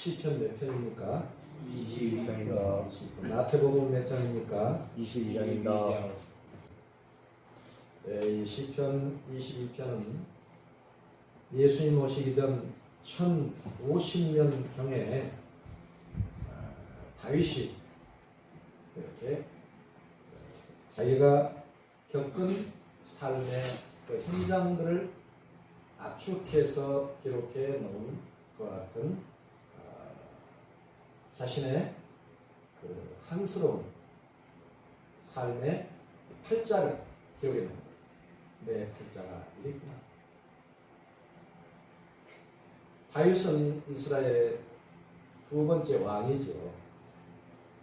시편 몇 편입니까? 22장입니다. 마태복음 몇 장입니까? 22장입니다. 이 시편 22편은 예수님 오시기 전 1050년경에 다윗이 이렇게 자기가 겪은 삶의 그 현장들을 압축해서 기록해 놓은 것 같은 자신의 그 한스러운 삶의 팔자를 기록해 놓은 거예요. 내 팔자가 이랬구나. 다윗은 이스라엘의 두 번째 왕이죠.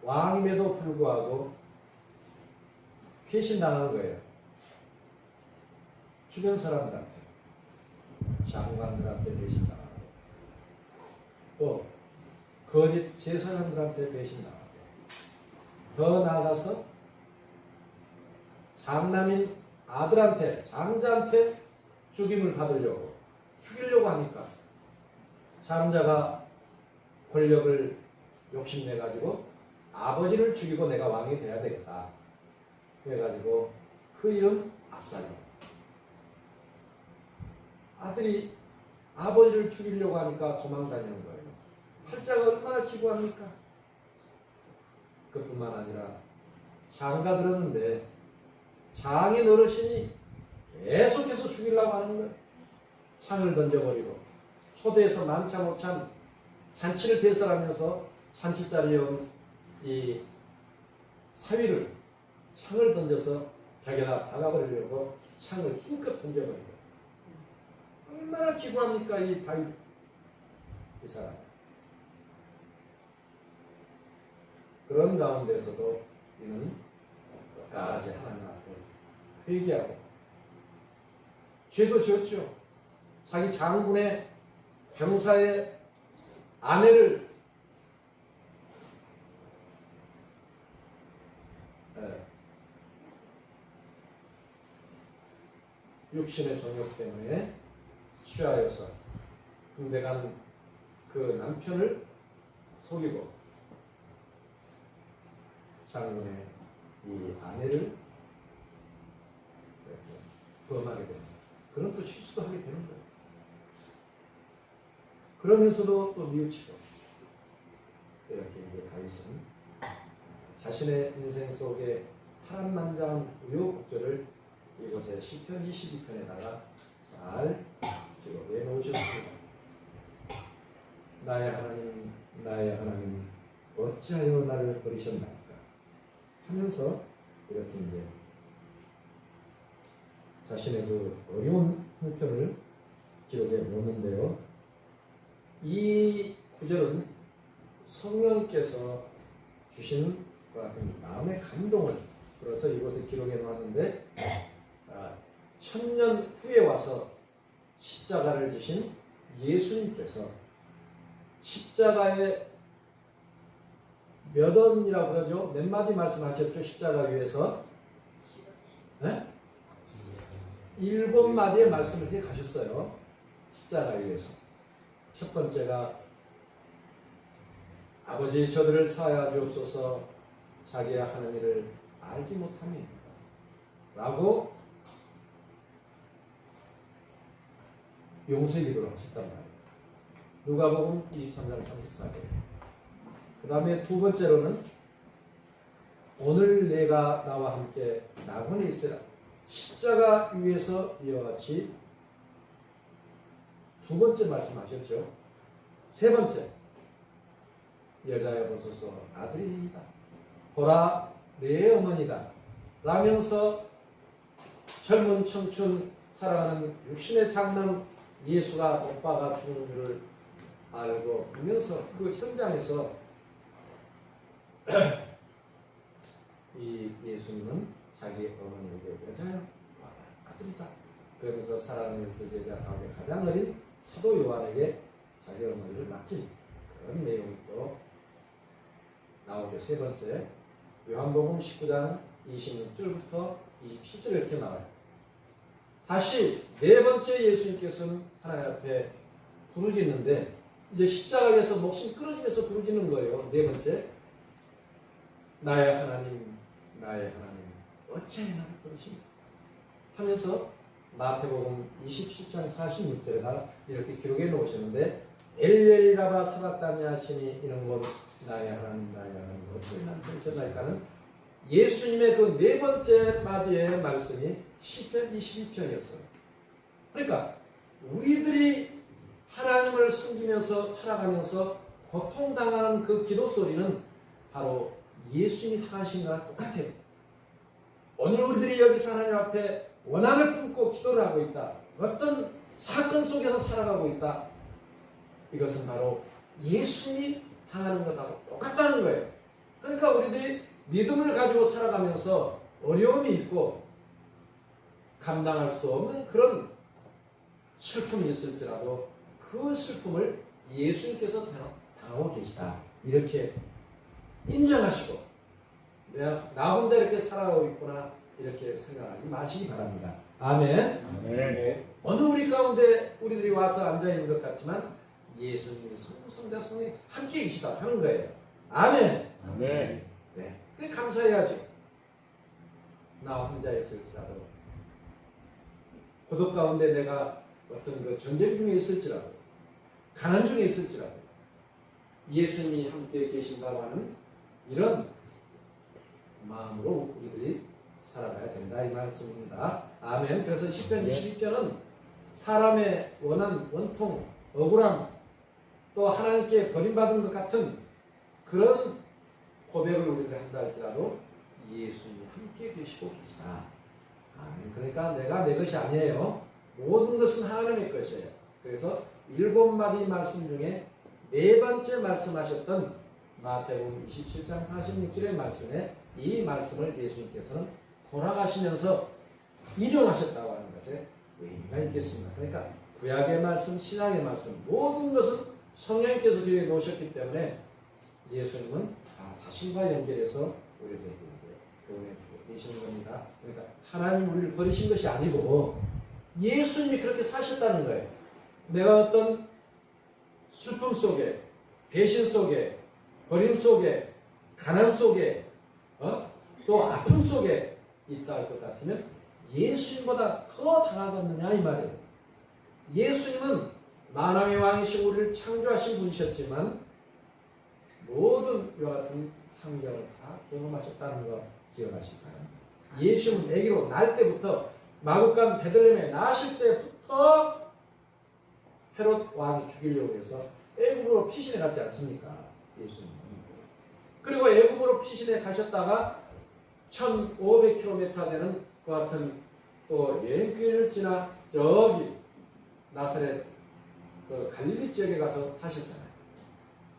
왕임에도 불구하고 배신당한 거예요. 주변 사람들한테, 장관들한테 배신당하고, 또 거짓 제사장들한테 배신당하고, 더 나아가서 장남인 아들한테, 장자한테 죽임을 받으려고, 죽이려고 하니까 장자가 권력을 욕심내가지고 아버지를 죽이고 내가 왕이 돼야 되겠다. 그래가지고 그 이름 압살롬. 아들이 아버지를 죽이려고 하니까 도망다니는 거예요. 팔자가 얼마나 기구합니까? 그뿐만 아니라 장가 들었는데 장인 어르신이 계속해서 죽이려고 하는 거예요. 창을 던져버리고 초대해서 만찬 오찬 잔치를 배설하면서 잔치자리에 온 이 사위를 창을 던져서 벽에다 박아버리려고 창을 힘껏 던져버리고, 얼마나 기구합니까 이 다윗 이 사람. 그런 가운데서도 이는 끝까지 하나님 앞에 회개하고 죄도 지었죠. 자기 장군의 병사의 아내를 육신의 정욕 때문에 취하여서 군대 간 그 남편을 속이고 장군의 이 아내를 범하게 됩니다. 그런 또 실수도 하게 되는 거예요. 그러면서도 또 뉘우치고, 이렇게 이제 다윗은 자신의 인생 속에 파란만장한 우여곡절을 이곳에 시편 22편에다가 잘 기록해 놓으셨습니다. 나의 하나님, 나의 하나님, 어찌하여 나를 버리셨나이까 하면서 이렇게 이제 자신의 그 어려운 형편을 기록해 놓는데요. 이 구절은 성령께서 주신 것 같은 마음의 감동을 들어서 이곳에 기록해 놓았는데, 1000년 후에 와서 십자가를 지신 예수님께서 십자가에 몇 원이라고 그러죠? 몇 마디 말씀하셨죠? 십자가 위에서 7마디의 말씀을 해 가셨어요. 십자가 위에서. 첫 번째가 아버지 저들을 사하여 주옵소서, 자기가 하는 일을 알지 못함이니까 라고 용서의 기도를 하셨단 말이에요. 누가복음 23장 34절. 그 다음에 두 번째로는 오늘 내가 나와 함께 낙원에 있으라. 십자가 위에서 이와 같이 두 번째 말씀하셨죠. 세 번째, 여자여 보소서 아들이다. 보라 내 어머니다. 라면서 젊은 청춘 사랑하는 육신의 장남 예수가 오빠가 죽는 줄을 알고 보면서 그 현장에서 이 예수님은 자기 어머니에게 여자여 아들이다. 그러면서 사랑하는 두 제자 가운데 가장 어린 사도 요한에게 자기 어머니를 맡긴 그런 내용이 또 나오죠. 세 번째, 요한복음 19장 26절부터 27절 이렇게 나와요. 다시 네 번째 예수님께서는 하나님 앞에 부르짖는데 이제 십자가에서 목숨 끊어지면서 부르짖는 거예요. 네 번째, 나의 하나님, 나의 하나님, 어찌하여 나를 버리십니까? 하면서 마태복음 27장 46절에다 이렇게 기록해 놓으셨는데, 엘리엘이라바 사박다니 하시니 이는 곧 나의 하나님, 나의 하나님, 어찌하여 나를 버리셨나이까는 예수님의 그 네 번째 마디의 말씀이 시편 22편이었어요. 그러니까 우리들이 하나님을 숨기면서 살아가면서 고통당하는 그 기도 소리는 바로 예수님이 당하신 거랑 똑같아요. 오늘 우리들이 여기서 하나님 앞에 원한을 품고 기도를 하고 있다. 어떤 사건 속에서 살아가고 있다. 이것은 바로 예수님이 당하는 것하고 똑같다는 거예요. 그러니까 우리들이 믿음을 가지고 살아가면서 어려움이 있고 감당할 수 없는 그런 슬픔이 있을지라도 그 슬픔을 예수님께서 당하고 계시다. 이렇게 인정하시고 나 혼자 이렇게 살아가고 있구나 이렇게 생각하지 마시기 바랍니다. 아멘. 아멘. 어느 우리 가운데 우리들이 와서 앉아있는 것 같지만 예수님이 성자 성령이 함께 계시다 하는 거예요. 아멘. 아멘. 네. 그게 감사해야죠. 나 혼자 있을지라도 고독 가운데 내가 어떤 그 전쟁 중에 있을지라도 가난 중에 있을지라도 예수님이 함께 계신다고 하는 이런 마음으로 우리들이 살아가야 된다 이 말씀입니다. 아멘. 그래서 시편 22편은 사람의 원한, 원통, 억울함 또 하나님께 버림받은 것 같은 그런 고백을 우리가 한다 할지라도 예수님이 함께 계시고 계시다. 아멘. 그러니까 내가 내 것이 아니에요. 모든 것은 하나님의 것이에요. 그래서 7마디 말씀 중에 네 번째 말씀하셨던 마태복음 27장 46절의 말씀에 이 말씀을 예수님께서는 돌아가시면서 인용하셨다고 하는 것에 의미가 있겠습니다. 그러니까 구약의 말씀, 신약의 말씀 모든 것은 성령님께서 기록해 놓으셨기 때문에 예수님은 다 자신과 연결해서 우리에게 교훈해 주고 계시는 겁니다. 그러니까 하나님 우리를 버리신 것이 아니고 예수님이 그렇게 사셨다는 거예요. 내가 어떤 슬픔 속에, 배신 속에, 버림 속에, 가난 속에, 또 아픔 속에 있다 할 것 같으면 예수님보다 더 당하겠느냐 이 말이에요. 예수님은 만왕의 왕이시고 우리를 창조하신 분이셨지만 모든 이와 같은 환경을 다 경험하셨다는 거 기억하시기 바랍니다. 예수님은 아기로 날 때부터 마구간 베들레헴에 나실 때부터 헤롯 왕이 죽이려고 해서 애굽으로 피신해 갔지 않습니까? 예수님은. 그리고 애굽으로 피신해 가셨다가 1500km 되는 그 같은 또 여행길을 지나 여기 나사렛 그 갈릴리 지역에 가서 사셨잖아요.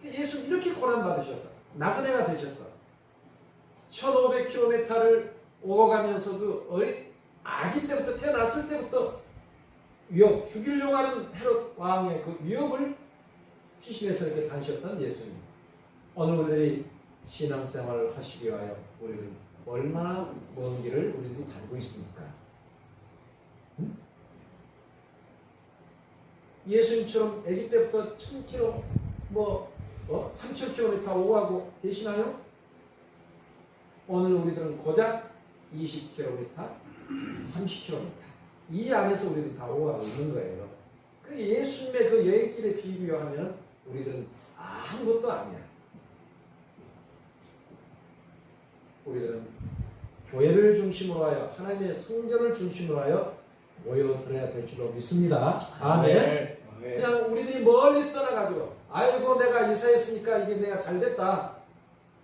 예수 이렇게 고난받으셨어. 나그네가 되셨어. 1500km를 오고 가면서 그 아기 때부터 태어났을 때부터 위협, 죽이려고 하는 헤롯 왕의 그 위협을 피신해서 이렇게 다니셨던 예수님. 오늘 우리들이 신앙생활을 하시기 위하여 우리는 얼마나 먼 길을 우리들이 달고 있습니까? 응? 예수님처럼 아기 때부터 1000km, 3000km 오고 가고 계시나요? 오늘 우리들은 고작 20km, 30km 이 안에서 우리는 다 오고 가고 있는 거예요. 그 예수님의 그 여행길에 비교하면 우리들은 아무것도 아니야. 우리들은 교회를 중심으로 하여 하나님의 성전을 중심으로 하여 모여들어야 될 줄로 믿습니다. 아멘. 그냥 우리들이 멀리 떠나가지고 아이고 내가 이사했으니까 이게 내가 잘됐다.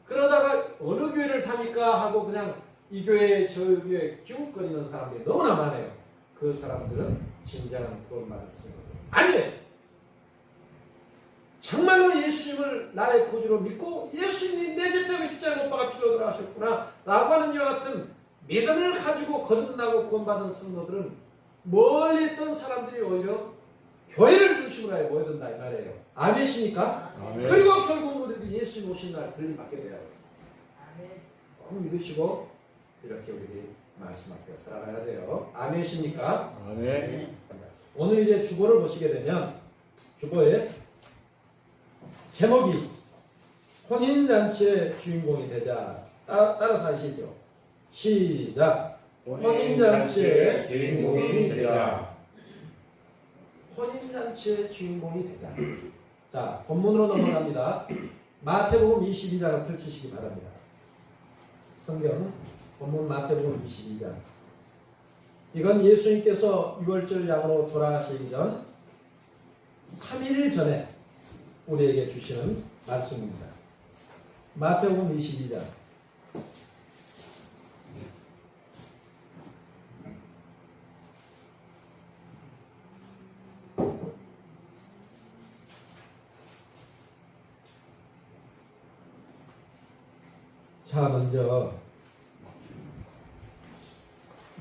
그러다가 어느 교회를 다니까 하고 그냥 이 교회 저 교회 기웃거리는 사람들이 너무나 많아요. 그 사람들은 진정한 구원받을 생각이 아니에요. 정말로 예수님을 나의 구주로 믿고 예수님이 내 죄 때문에 십자가에 못 박아 피로 돌아가셨구나 라고 하는 이와 같은 믿음을 가지고 거듭나고 구원받은 성도들은 멀리 있던 사람들이 오히려 교회를 중심으로 하여 모여든다 이 말이에요. 아멘이십니까? 아멘. 그리고 결국 우리도 예수님 오신 날 들림받게 돼요. 꼭 믿으시고 이렇게 우리들이 말씀 앞에 살아가야 돼요. 아멘이십니까? 아멘. 오늘 이제 주보를 보시게 되면 주보에 제목이 혼인잔치의 주인공이 되자. 따라서 하시죠. 시작. 혼인잔치의 주인공이 되자. 혼인잔치의 주인공이 되자. 자, 본문으로 넘어갑니다. 마태복음 22장을 펼치시기 바랍니다. 성경 본문 마태복음 22장. 이건 예수님께서 유월절 양으로 돌아가시기 전 3일 전에 우리에게 주시는 말씀입니다. 마태복음 22장. 자, 먼저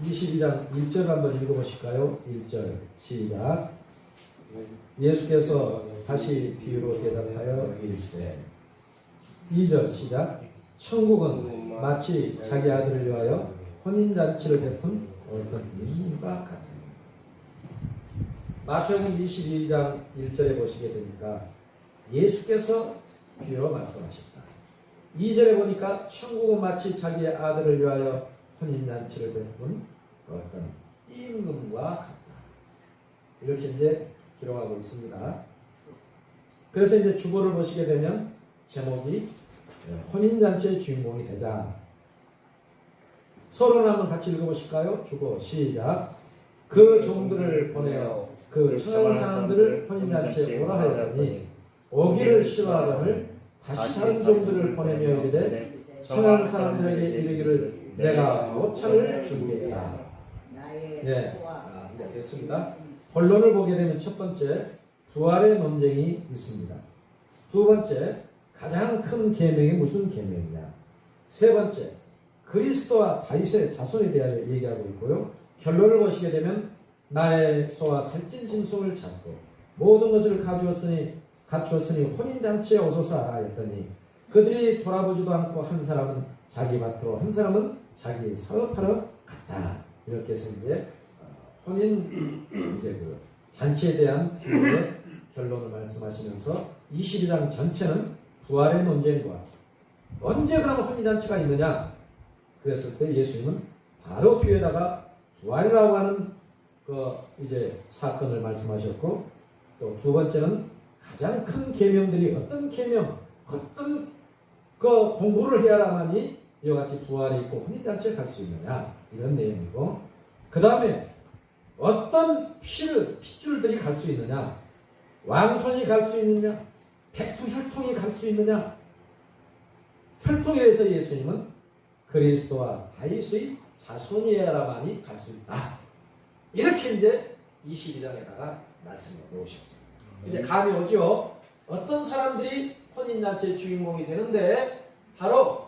22장 1절 한번 읽어보실까요? 1절 시작. 예수께서 다시 비유로 대답하여 이르시되 2절 시작. 천국은 마치 자기 아들을 위하여 혼인잔치를 베푼 어떤 임금과 같으니. 마태복음 22장 1절에 보시게 되니까 예수께서 비유로 말씀하셨다. 2절에 보니까 천국은 마치 자기의 아들을 위하여 혼인잔치를 베푼 어떤 임금과 같다. 이렇게 이제 기록하고 있습니다. 그래서 이제 주보를 보시게 되면 제목이 혼인잔치의 주인공이 되자. 서론 한번 같이 읽어보실까요? 주보 시작. 그 종들을 보내어 그 청한 사람들을 혼인잔치에 오라 하였더니 오기를 싫어하거늘 다시 다른 종들을 보내며 이르되 청한 사람들에게 이르기를 내가 오차를 주겠다. 네, 네, 됐습니다. 본론을 보게 되면 첫 번째 부활의 논쟁이 있습니다. 두 번째 가장 큰 계명이 무슨 계명이냐. 세 번째 그리스도와 다윗의 자손에 대하여 얘기하고 있고요. 결론을 보시게 되면 나의 소와 살찐 짐승을 잡고 모든 것을 갖추었으니 혼인잔치에 오소서 하라 했더니 그들이 돌아보지도 않고 한 사람은 자기 밭으로 한 사람은 자기 사업하러 갔다. 이렇게 해서 이제 혼인 이제 그 잔치에 대한 비유의 결론을 말씀하시면서 22장 전체는 부활의 논쟁과 언제 그러면 혼인잔치가 있느냐 그랬을 때 예수님은 바로 뒤에다가 부활이라고 하는 그 이제 사건을 말씀하셨고 또 두 번째는 가장 큰 계명들이 어떤 계명 어떤 그 공부를 해야만이 이와 같이 부활이 있고 혼인잔치에 갈 수 있느냐 이런 내용이고 그 다음에 어떤 핏줄들이 갈 수 있느냐 왕손이 갈 수 있느냐 백두혈통이 갈 수 있느냐 혈통에 대해서 예수님은 그리스도와 다윗의 자손이어야만이 갈 수 있다. 이렇게 이제 22장에다가 말씀을 놓으셨습니다. 이제 감이 오죠. 어떤 사람들이 혼인잔치의 주인공이 되는데 바로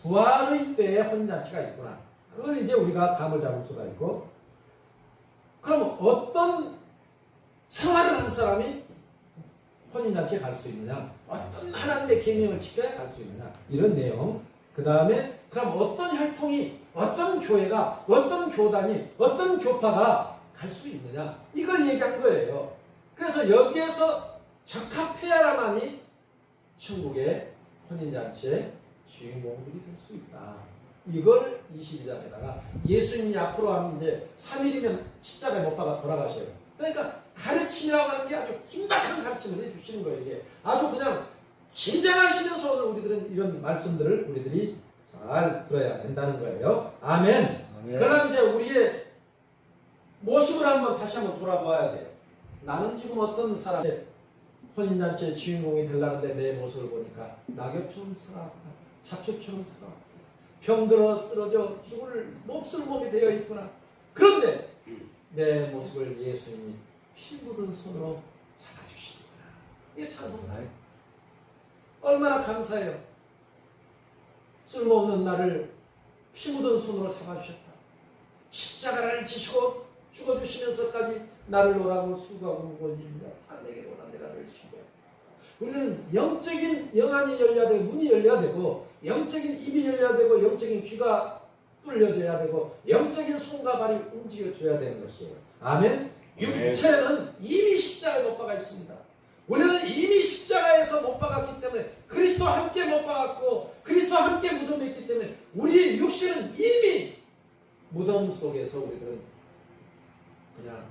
부활의 때에 혼인잔치가 있구나. 그걸 이제 우리가 감을 잡을 수가 있고 그럼 어떤 생활을 한 사람이 혼인잔치에 갈 수 있느냐 어떤 하나님의 계명을 지켜야 갈 수 있느냐 이런 내용 그 다음에 그럼 어떤 혈통이 어떤 교회가 어떤 교단이 어떤 교파가 갈 수 있느냐 이걸 얘기한 거예요. 그래서 여기에서 적합해야만이 천국의 혼인잔치의 주인공들이 될 수 있다. 이걸 22장에다가 예수님이 앞으로 하면 이제 3일이면 십자가에 못 박아 돌아가셔요. 그러니까 가르치라고 하는 게 아주 긴박한 가르침을 해주시는 거예요. 이게 아주 그냥 긴장하시면서 오늘 우리들은 이런 말씀들을 우리들이 잘 들어야 된다는 거예요. 아멘. 그럼 이제 우리의 모습을 다시 한번 돌아봐야 돼요. 나는 지금 어떤 사람의 혼인잔치의 주인공이 되려는데 내 모습을 보니까 낙엽처럼 살아, 잡초처럼 살아, 병들어 쓰러져 죽을 몹쓸 몸이 되어 있구나. 그런데 내 모습을 예수님이 피 묻은 손으로 잡아주시는구나. 이게 찬송가예요. 얼마나 감사해요. 쓸모없는 나를 피 묻은 손으로 잡아주셨다. 십자가를 지시고 죽어주시면서까지 나를 오라고 수고하고 올립니다. 내게 오라 내가 너를 죽여. 우리는 영적인 영안이 열려야 되고 문이 열려야 되고 영적인 입이 열려야 되고 영적인 귀가 뚫려져야 되고 영적인 손과 발이 움직여줘야 되는 것이에요. 아멘. 육체는 이미 십자가에 못 박아 있습니다. 우리는 이미 십자가에서 못 박았기 때문에 그리스도와 함께 못 박았고 그리스도와 함께 무덤에 있기 때문에 우리 육신은 이미 무덤 속에서 우리들은 그냥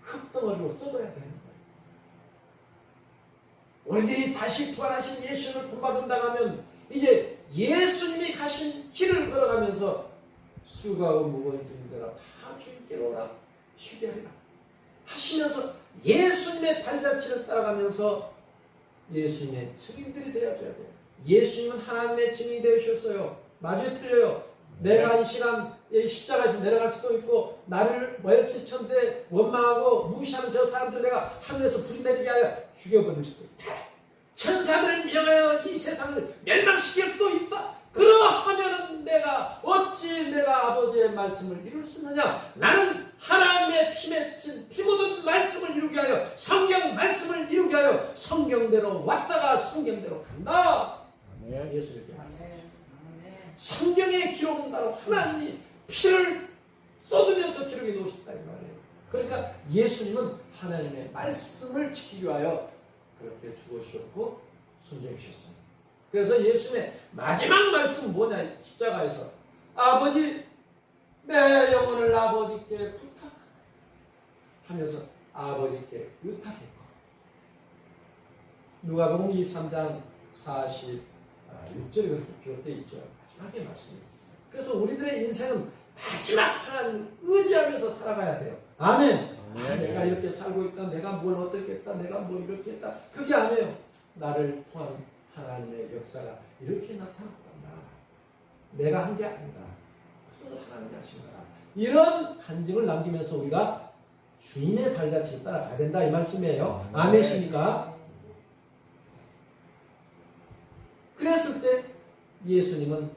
흙덩어리로 썩어야 되는 거예요. 우리들이 다시 부활하신 예수님을 본받는다 하면 이제 예수님이 가신 길을 걸어가면서 수고하고 무거운 짐들아 다 주님께로 오라 쉬게 하리라 하시면서 예수님의 발자취를 따라가면서 예수님의 증인들이 되어줘야 돼요. 예수님은 하나님의 증인이 되셨어요. 맞아요? 틀려요? 내가 이 시간 십자가에서 내려갈 수도 있고 나를 멸시천대 원망하고 무시하는 저 사람들 내가 하늘에서 불이 내리게 하여 죽여버릴 수도 있다. 천사들을 명하여 이 세상을 멸망시킬 수도 있다. 그러하면은 내가 어찌 내가 아버지의 말씀을 이룰 수 있느냐. 나는 하나님의 피 맺힌 피 묻은 말씀을 이루게 하여 성경 말씀을 이루게 하여 성경대로 왔다가 성경대로 간다. 예수님께 말씀하셨습니다. 성경의 기록은 바로 하나님이 피를 쏟으면서 기록해 놓으셨다 이 말이에요. 그러니까 예수님은 하나님의 말씀을 지키기 위하여 그렇게 죽으셨고 순종하셨습니다. 그래서 예수님의 마지막 말씀은 뭐냐? 십자가에서 아버지 내 영혼을 아버지께 부탁하라 하면서 아버지께 의탁했고 누가복음 23장 46절에 그렇게 기록되어 있죠. 마지막의 말씀입니다. 그래서 우리들의 인생은 마지막 하나님을 의지하면서 살아가야 돼요. 아멘. 내가 이렇게 살고 있다. 내가 뭘 어떻게 했다. 내가 뭘 이렇게 했다. 그게 아니에요. 나를 통한 하나님의 역사가 이렇게 나타났단다. 내가 한 게 아니다. 하나님이 하신 거다. 이런 간증을 남기면서 우리가 주님의 발자취를 따라가야 된다 이 말씀이에요. 아멘이십니까? 그랬을 때 예수님은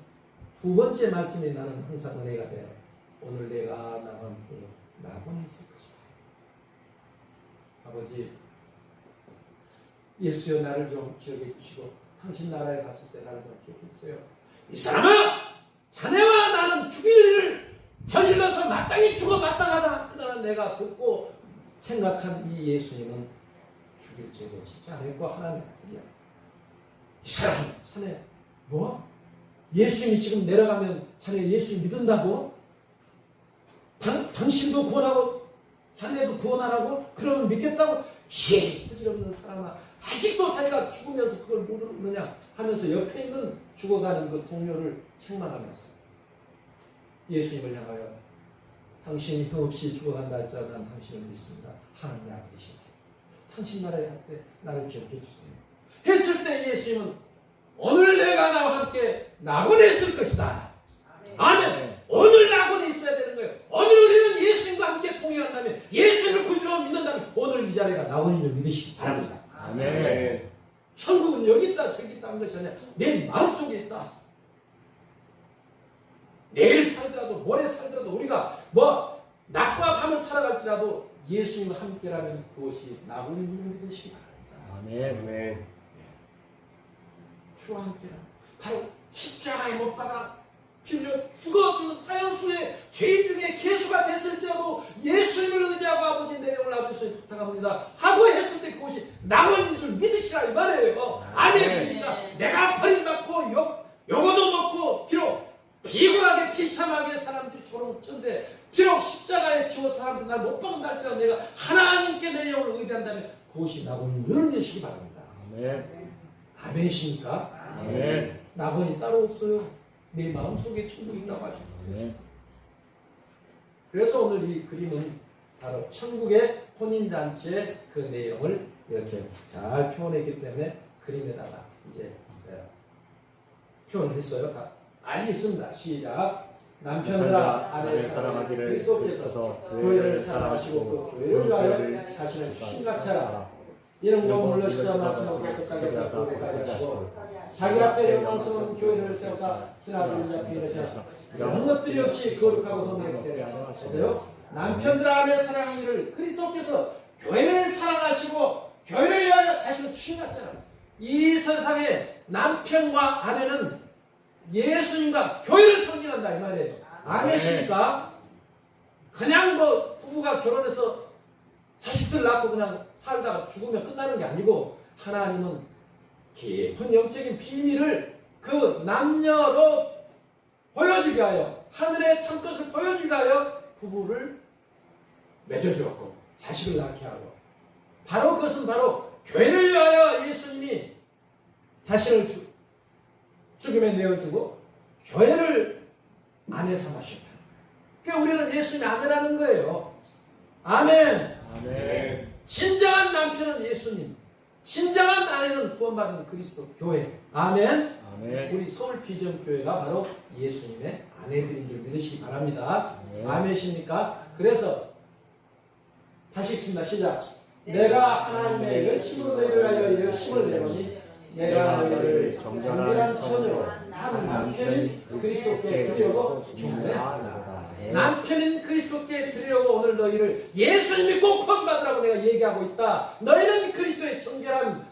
두 번째 말씀에 나는 항상 은혜가 돼요. 오늘 내가 나와 함께 나고는 있을 것이다. 아버지 예수여 나를 좀 기억해 주시고 당신 나라에 갔을 때 나를 좀 기억해 주세요. 이 사람아 자네와 나는 죽일 일을 저질러서 마땅히 죽어 마땅하다. 그러나 내가 듣고 생각한 이 예수님은 죽일 죄도 진짜 안 했고 하나님의 아들이야. 이 사람 자네 뭐? 예수님이 지금 내려가면 자네 예수님 믿는다고? 당신도 구원하고 자네도 구원하라고? 그러면 믿겠다고? 부질없는 사람아 아직도 자기가 죽으면서 그걸 모르느냐 하면서 옆에 있는 죽어가는 그 동료를 책망하면서 예수님을 향하여 당신이 형없이 죽어간다 할지라도 난 당신을 믿습니다. 하나님의 아들이십니다. 당신 나라에 갈 때 나를 기억해 주세요. 했을 때 예수님은 오늘 내가 나와 함께 낙원에 있을 것이다. 아멘. 오늘 낙원에 있어야 되는 거예요. 오늘 우리는 예수님과 함께 통행한다면 예수님을 구주로 믿는다면 오늘 이 자리가 낙원인 줄 믿으시기 바랍니다. 아멘. 천국은 여기 있다 저기 있다 한 것이 아니라 내 마음속에 있다. 내일 살더라도 모레 살더라도 우리가 뭐 낮과 밤을 살아갈지라도 예수님과 함께라면 그것이 낙원인 줄 믿으시기 바랍니다. 아멘. 주와 함께라. 바로 십자가에 못 박아 빌려 죽어주는 사형수의 죄인 중에 개수가 됐을지라도 예수님을 의지하고 아버지 내 영을 아버지 부탁합니다 하고 했을 때 그것이 낙원인 줄 믿으시라 이 말이에요. 아멘이십니까? 내가 버림받고 요거도 먹고 비록 비굴하게 비참하게 사람들이 조롱쳤는데 비록 십자가에 죽어 사람들이 날 못 박은다 할지라도 내가 하나님께 내 영을 의지한다면 그것이 낙원인 줄 믿으시기 바랍니다. 아멘. 아멘이십니까? 아멘. 낙원이 따로 없어요. 내 마음속에 천국이 있다고 하셨어요. 아멘. 그래서 오늘 이 그림은 바로 천국의 혼인잔치의 그 내용을 이렇게 잘 표현했기 때문에 그림에다가 이제 표현을 했어요. 다 알리 있습니다. 시작. 남편들아 아내 사랑하기를 그리스도께서 교회를 사랑하시고 그 교회를 위하여 자신을 신같이 하라. 이런 건물로 시사 말씀하고 깨끗하게 쌓고 오래가게 하시고 자기 앞에 영광스러운 교회를 세우사 신하를 잡게 이르시라. 이런 것들이 없이 거룩하고 돈되게 하세요. 남편들아 아내 사랑하기를 그리스도께서 교회를 사랑하시고 교회를 위하여 자신을 주신같잖아. 이 세상에 남편과 아내는 예수님과 교회를 섬기한다 이 말이에요. 아멘이십니까? 그냥 뭐 부부가 결혼해서 자식들 낳고 그냥 살다가 죽으면 끝나는 게 아니고 하나님은 깊은 영적인 비밀을 그 남녀로 보여주기 위하여 하늘의 참것을 보여주기 위하여 부부를 맺어주었고 자식을 낳게 하고 바로 그것은 바로 교회를 위하여 예수님이 자신을 죽임에 내어주고 교회를 아내 삼으셨다. 그러니까 우리는 예수님의 아내라는 거예요. 아멘. 아멘. 진정한 남편은 예수님, 진정한 아내는 구원받은 그리스도 교회. 아멘. 아멘. 우리 서울 비전 교회가 바로 예수님의 아내들인 줄 믿으시기 바랍니다. 아멘. 아멘이십니까? 그래서 다시 읽습니다. 시작. 내가 하나님의 열심으로 너희를 하여 열심을 내노니 내가 너희를 정결한 처녀로 한 남편인 그리스도께 드리려고 중매하노라. 남편인 그리스도께 드리려고 오늘 너희를 예수님이 꼭 구원받으라고 내가 얘기하고 있다. 너희는 그리스도의 정결한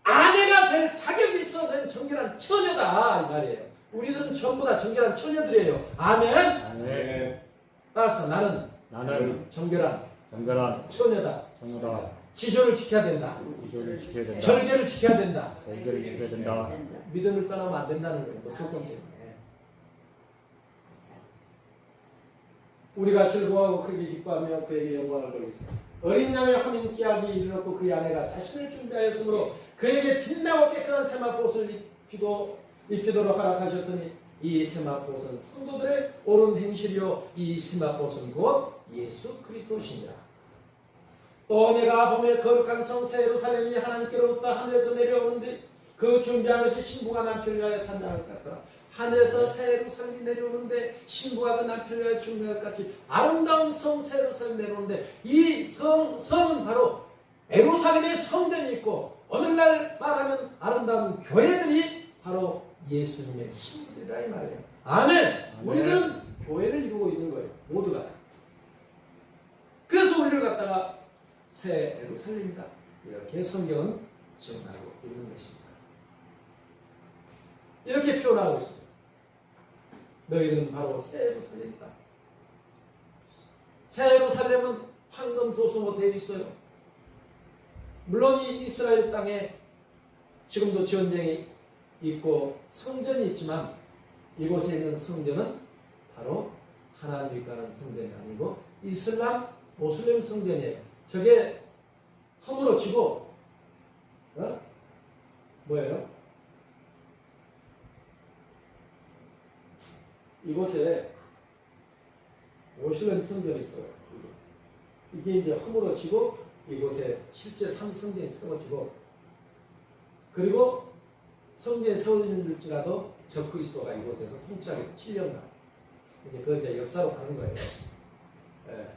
아내가 될 자격이 있어. 너희는 정결한 처녀다 이 말이에요. 우리는 전부 다 정결한 처녀들이에요. 아멘. 아멘. 따라서 나는 정결한 처녀다. 정우다. 지조를 지켜야 된다. 기조를 지켜야 된다. 절개를 지켜야 된다. 절개를 지켜야 된다. 믿음을 떠나면 안 된다는 거예요. 그 조건 때문에. 우리가 즐거워하고 크게 기뻐하며 그에게 영광을 돌리겠습니다. 어린 양의 혼인 기약이 이르렀고 그의 아내가 자신을 준비하였으므로 그에게 빛나고 깨끗한 세마포옷을 입히도록 허락하셨으니 이 세마포옷은 성도들의 옳은 행실이요 이 세마포옷은 곧 예수 그리스도시니라. 또 내가 보며 거룩한 성 새 예루살렘이 하나님께로부터 하늘에서 내려오는데 그 준비한 것이 신부가 남편을 위하여 탄장할 것 같더라. 하늘에서 새 예루살렘이 내려오는데 신부가 그 남편을 위하여 준비할 것 같이 아름다운 성 새 예루살렘이 내려오는데 이 성은 바로 예루살렘의 성전이 있고 오늘날 말하면 아름다운 교회들이 바로 예수님의 신부들이다 이 말이에요. 아멘. 우리는 교회를 이루고 있는 거예요. 모두가. 그래서 우리를 갖다가 새 예루살렘이다 이렇게 성경은 증언하고 있는 것입니다. 이렇게 표현하고 있습니다. 너희는 바로 새 예루살렘이다. 새 예루살렘은 황금 도수로 되어 있어요. 물론 이 이스라엘 땅에 지금도 전쟁이 있고 성전이 있지만 이곳에 있는 성전은 바로 하나님이 가는 성전이 아니고 이슬람 모슬렘 성전이에요. 저게 허물어지고 뭐예요? 이곳에 모슬렘 성전이 있어요. 이게 이제 허물어지고 이곳에 실제 성전이 세워지고 그리고 성전이 세워질지라도 적그리스도가 이곳에서 통치하게 7년간 이제 그 이제 역사로 가는 거예요. 예.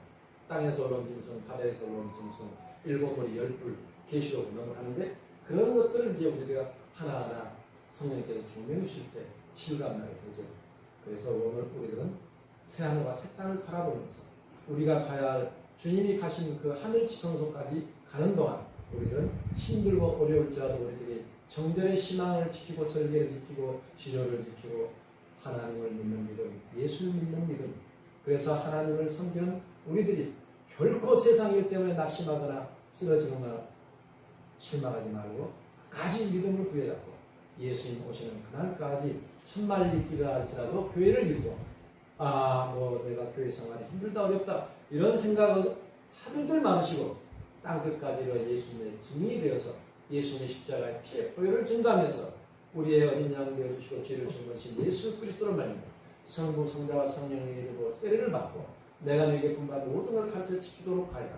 땅에서 올라온 짐승, 바다에서 올라온 짐승, 일곱머리 열불, 계시록 운동을 하는데 그런 것들을 이제 우리가 하나하나 성령께서 증명해 주실 때 실감나게 되죠. 그래서 오늘 우리는 새하늘과 새 땅을 바라보면서 우리가 가야 할 주님이 가신 그 하늘 지성소까지 가는 동안 우리는 힘들고 어려울지라도 우리들이 정절의 신앙을 지키고 절개를 지키고 지조를 지키고 하나님을 믿는 믿음, 예수를 믿는 믿음. 그래서 하나님을 섬기는 우리들이 결코 세상 일 때문에 낙심하거나 쓰러지거나 실망하지 말고 끝까지 믿음을 부여잡고 예수님 오시는 그날까지 천만리 길을 할지라도 교회를 이루고 내가 교회 생활이 힘들다 어렵다 이런 생각을 하들들 많으시고 땅끝까지로 예수님의 증인이 되어서 예수님의 십자가의 피의 보혈을 증거하면서 우리의 어린 양을 되어주시고 죄를 짊어진 예수 그리스도를 말미암아 성부 성자와 성령의 이름으로 세례를 받고 내가 너에게 분받은 모든 걸 가르쳐 지키도록 하리라.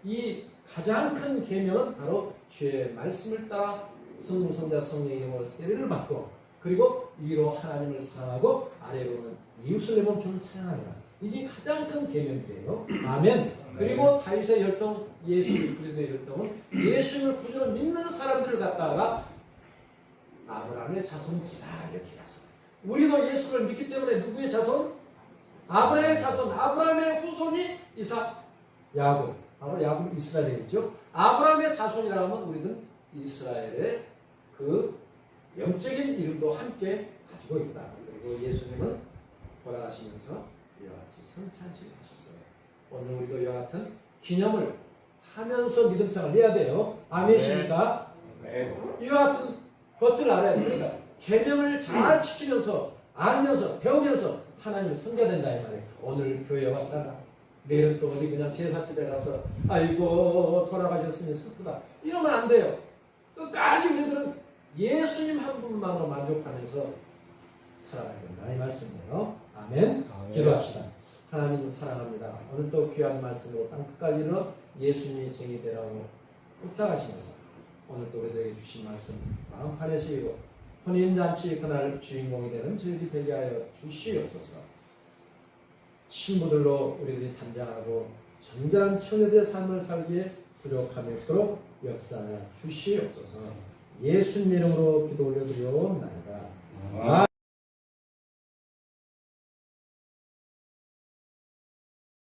이 가장 큰 계명은 바로 주의 말씀을 따라 성부 성자 성령의 이름으로 세례를 받고 그리고 위로 하나님을 사랑하고 아래로는 이웃을 내 몸처럼 사랑하리라. 이게 가장 큰 계명이에요. 아멘. 그리고 다윗의 혈통 예수 그리스도의 혈통은 예수님을 구주로 믿는 사람들을 갖다가 아브라함의 자손이다 이렇게 약속. 우리도 예수를 믿기 때문에 누구의 자손? 아브라함의 자손, 아브라함의 후손이 이삭, 야곱. 바로 야곱 이스라엘이죠. 아브라함의 자손이라 하면 우리는 이스라엘의 그 영적인 이름도 함께 가지고 있다. 그리고 예수님은 돌아가시면서 이와 같이 성찬식을 하셨어요. 오늘 우리도 이와 같은 기념을 하면서 믿음 생활을 해야 돼요. 아멘이십니까? 이와 같은 것들을 알아야 돼요. 그러니까 계명을 잘 지키면서 알면서 배우면서 하나님을 섬겨야 된다 이 말이에요. 오늘 교회 왔다가 내일은 또 어디 그냥 제사집에 가서 아이고 돌아가셨으니 슬프다 이러면 안 돼요. 끝까지 우리들은 예수님 한 분만으로 만족하면서 살아가야 된다 이 말씀이에요. 아멘. 기도합시다. 하나님을 사랑합니다. 오늘 또 귀한 말씀으로 땅끝까지 이르러 예수님이 증이 되라고 부탁하시면서 오늘 또 우리들에게 주신 말씀 마음 편해지고 혼인잔치 그날 주인공이 되는 저희들이 되게 하여 주시옵소서. 신부들로 우리들이 단장하고 정결한 처녀들의 삶을 살기에 부족함일수록 역사하여 주시옵소서. 예수님 이름으로 기도 올려드리옵나이다.